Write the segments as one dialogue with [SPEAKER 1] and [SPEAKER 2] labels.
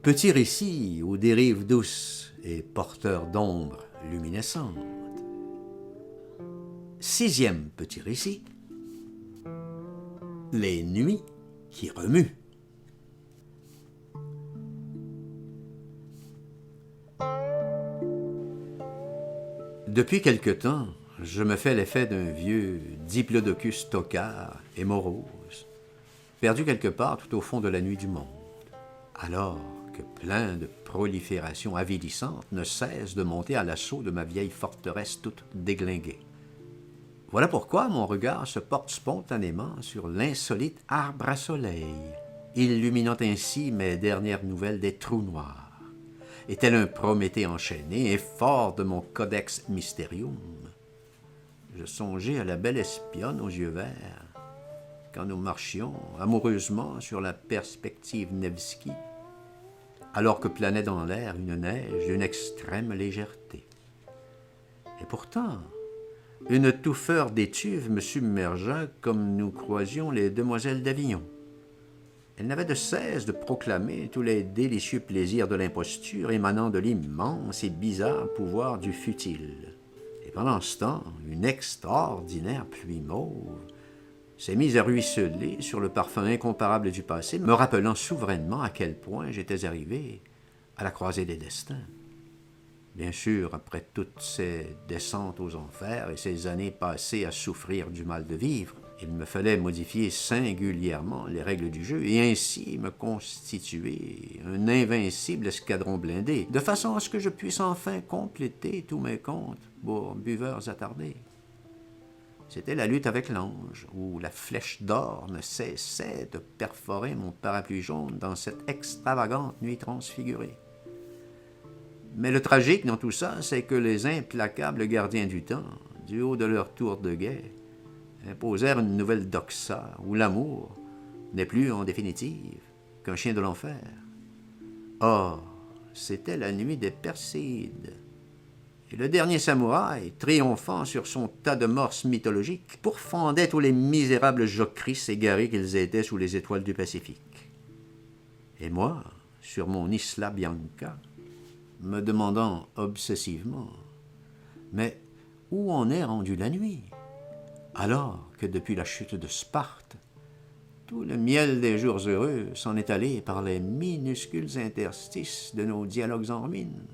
[SPEAKER 1] Petit récit aux dérives douces et porteur d'ombres luminescentes. 6e petit récit. Les nuits qui remuent. Depuis quelque temps, je me fais l'effet d'un vieux diplodocus tocard et morose, perdu quelque part tout au fond de la nuit du monde, alors que plein de proliférations avilissantes ne cessent de monter à l'assaut de ma vieille forteresse toute déglinguée. Voilà pourquoi mon regard se porte spontanément sur l'insolite arbre à soleil, illuminant ainsi mes dernières nouvelles des trous noirs. Et tel un Prométhée enchaîné et fort de mon codex mysterium, je songeais à la belle espionne aux yeux verts, quand nous marchions amoureusement sur la perspective Nevski, alors que planait dans l'air une neige d'une extrême légèreté. Et pourtant, une touffeur d'étuve me submergea comme nous croisions les demoiselles d'Avignon. Elle n'avait de cesse de proclamer tous les délicieux plaisirs de l'imposture émanant de l'immense et bizarre pouvoir du futile. Et pendant ce temps, une extraordinaire pluie mauve s'est mise à ruisseler sur le parfum incomparable du passé, me rappelant souverainement à quel point j'étais arrivé à la croisée des destins. Bien sûr, après toutes ces descentes aux enfers et ces années passées à souffrir du mal de vivre, il me fallait modifier singulièrement les règles du jeu et ainsi me constituer un invincible escadron blindé, de façon à ce que je puisse enfin compléter tous mes comptes pour buveurs attardés. C'était la lutte avec l'ange, où la flèche d'or ne cessait de perforer mon parapluie jaune dans cette extravagante nuit transfigurée. Mais le tragique dans tout ça, c'est que les implacables gardiens du temps, du haut de leur tour de guet, imposèrent une nouvelle doxa, où l'amour n'est plus, en définitive, qu'un chien de l'enfer. Or, c'était la nuit des Perséides. Et le dernier samouraï, triomphant sur son tas de morses mythologiques, pourfendait tous les misérables jocrins égarés qu'ils étaient sous les étoiles du Pacifique. Et moi, sur mon Isla Bianca, me demandant obsessivement, mais où en est rendue la nuit, alors que depuis la chute de Sparte, tout le miel des jours heureux s'en est allé par les minuscules interstices de nos dialogues en ruine.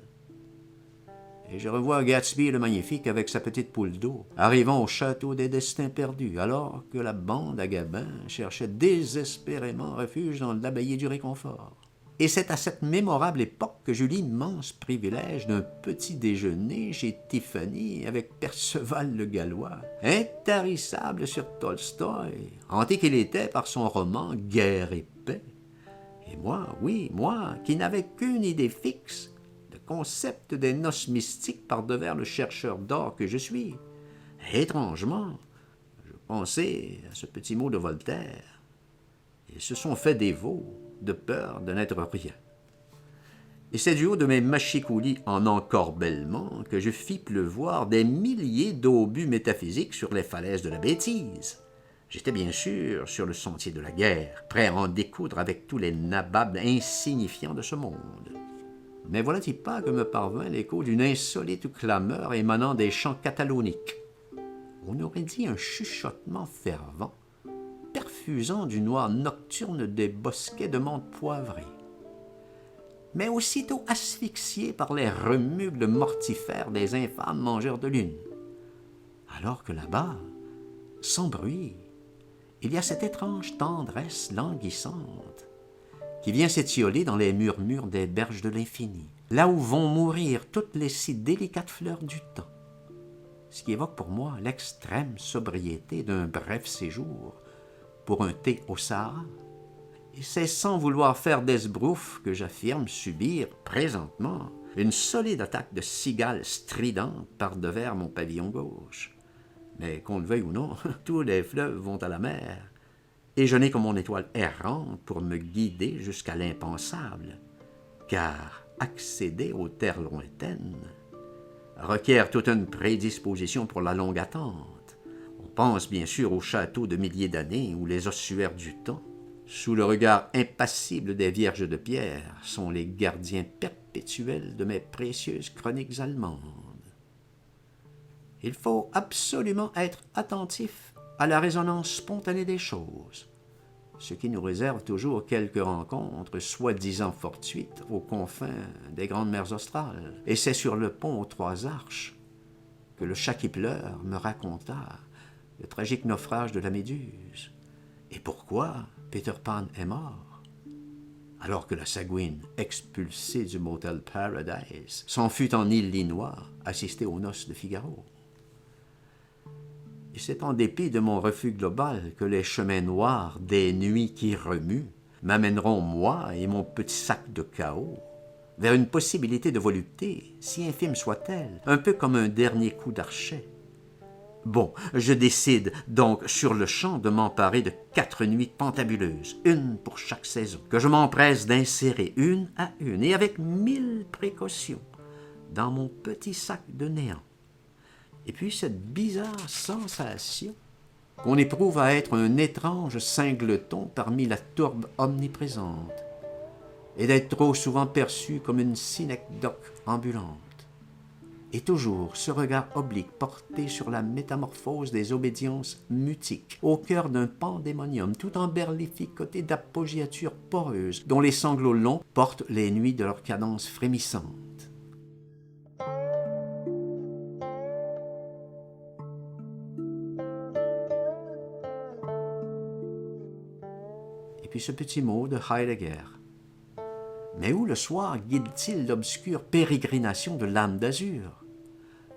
[SPEAKER 1] Et je revois Gatsby le Magnifique avec sa petite poule d'eau, arrivant au château des destins perdus, alors que la bande à Gabin cherchait désespérément refuge dans l'abbaye du réconfort. Et c'est à cette mémorable époque que j'eus l'immense privilège d'un petit déjeuner chez Tiffany avec Perceval le Gallois, intarissable sur Tolstoï, hanté qu'il était par son roman Guerre et paix. Et moi, oui, moi, qui n'avais qu'une idée fixe, le concept des noces mystiques par devers le chercheur d'or que je suis. Étrangement, je pensais à ce petit mot de Voltaire. Ils se sont fait dévots de peur de n'être rien. Et c'est du haut de mes machicoulis en encorbellement que je fis pleuvoir des milliers d'obus métaphysiques sur les falaises de la bêtise. J'étais bien sûr sur le sentier de la guerre, prêt à en découdre avec tous les nababs insignifiants de ce monde. Mais voilà-t-il pas que me parvint l'écho d'une insolite clameur émanant des champs cataloniques. On aurait dit un chuchotement fervent, perfusant du noir nocturne des bosquets de menthe poivrée, mais aussitôt asphyxié par les remugles mortifères des infâmes mangeurs de lune. Alors que là-bas, sans bruit, il y a cette étrange tendresse languissante qui vient s'étioler dans les murmures des berges de l'infini, là où vont mourir toutes les si délicates fleurs du temps, ce qui évoque pour moi l'extrême sobriété d'un bref séjour pour un thé au Sahara. Et c'est sans vouloir faire d'esbrouf que j'affirme subir présentement une solide attaque de cigales stridentes par devers mon pavillon gauche. Mais qu'on le veuille ou non, tous les fleuves vont à la mer, et je n'ai que mon étoile errante pour me guider jusqu'à l'impensable, car accéder aux terres lointaines requiert toute une prédisposition pour la longue attente. On pense bien sûr aux châteaux de milliers d'années ou les ossuaires du temps, sous le regard impassible des vierges de pierre, sont les gardiens perpétuels de mes précieuses chroniques allemandes. Il faut absolument être attentif à la résonance spontanée des choses, ce qui nous réserve toujours quelques rencontres soi-disant fortuites aux confins des grandes mers australes. Et c'est sur le pont aux Trois Arches que le chat qui pleure me raconta le tragique naufrage de la Méduse. Et pourquoi Peter Pan est mort, alors que la Sagouine, expulsée du motel Paradise, s'en fut en Illinois assister aux noces de Figaro. Et c'est en dépit de mon refus global que les chemins noirs des nuits qui remuent m'amèneront, moi et mon petit sac de chaos, vers une possibilité de volupté, si infime soit-elle, un peu comme un dernier coup d'archet. Bon, je décide donc sur le champ de m'emparer de 4 nuits pantabuleuses, une pour chaque saison, que je m'empresse d'insérer une à une et avec 1000 précautions dans mon petit sac de néant. Et puis cette bizarre sensation qu'on éprouve à être un étrange singleton parmi la tourbe omniprésente et d'être trop souvent perçu comme une synecdoque ambulante. Et toujours ce regard oblique porté sur la métamorphose des obédiences mutiques, au cœur d'un pandémonium tout emberlificoté d'apoggiatures poreuses, dont les sanglots longs portent les nuits de leur cadence frémissante. Et puis ce petit mot de Heidegger. Mais où le soir guide-t-il l'obscure pérégrination de l'âme d'azur?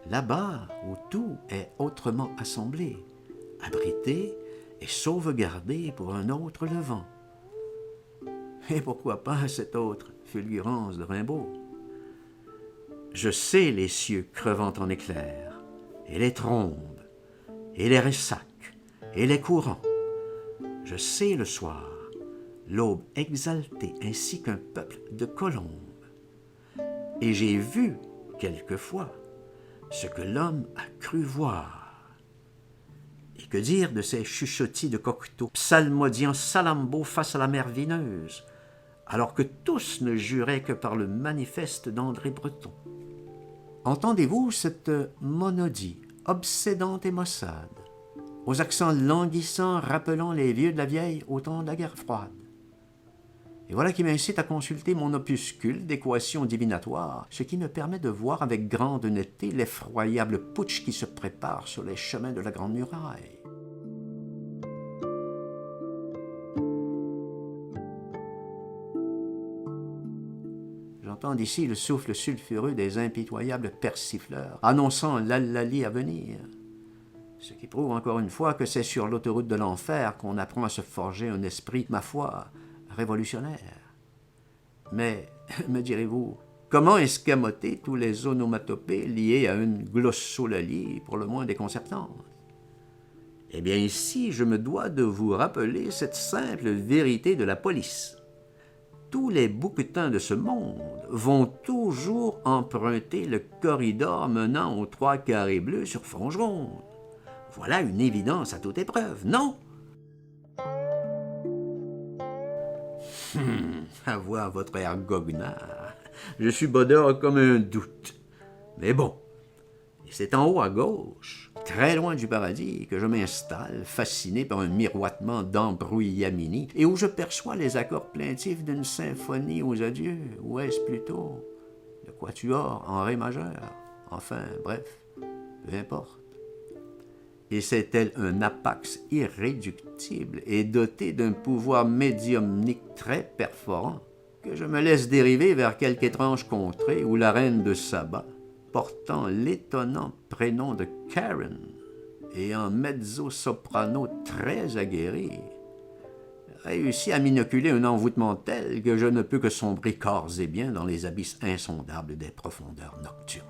[SPEAKER 1] Là-bas où tout est autrement assemblé, abrité et sauvegardé pour un autre levant. Et pourquoi pas cette autre fulgurance de Rimbaud? Je sais les cieux crevant en éclairs, et les trombes, et les ressacs, et les courants. Je sais le soir, l'aube exaltée ainsi qu'un peuple de colombes. Et j'ai vu, quelquefois, ce que l'homme a cru voir. Et que dire de ces chuchotis de coqueteaux, psalmodiant Salammbô face à la mer vineuse, alors que tous ne juraient que par le manifeste d'André Breton? Entendez-vous cette monodie obsédante et maussade, aux accents languissants rappelant les vieux de la vieille au temps de la guerre froide? Et voilà qui m'incite à consulter mon opuscule d'équations divinatoires, ce qui me permet de voir avec grande netteté l'effroyable putsch qui se prépare sur les chemins de la Grande Muraille. J'entends d'ici le souffle sulfureux des impitoyables persifleurs, annonçant l'Allali à venir. Ce qui prouve encore une fois que c'est sur l'autoroute de l'enfer qu'on apprend à se forger un esprit, ma foi, révolutionnaire. Mais, me direz-vous, comment escamoter tous les onomatopées liés à une glossolalie pour le moins déconcertante? Eh bien ici, je me dois de vous rappeler cette simple vérité de la police. Tous les bouquetins de ce monde vont toujours emprunter le corridor menant aux 3 carrés bleus sur fond jaune. Voilà une évidence à toute épreuve, non? À voir votre air goguenard, je suis bodeur comme un doute. Mais bon, c'est en haut à gauche, très loin du paradis, que je m'installe, fasciné par un miroitement d'embrouillamini, et où je perçois les accords plaintifs d'une symphonie aux adieux, ou est-ce plutôt le quatuor en ré majeur? Enfin, bref, peu importe. Et c'est tel un apax irréductible et doté d'un pouvoir médiumnique très perforant que je me laisse dériver vers quelque étrange contrée où la reine de Saba, portant l'étonnant prénom de Karen et en mezzo-soprano très aguerri, réussit à m'inoculer un envoûtement tel que je ne peux que sombrer corps et biens dans les abysses insondables des profondeurs nocturnes.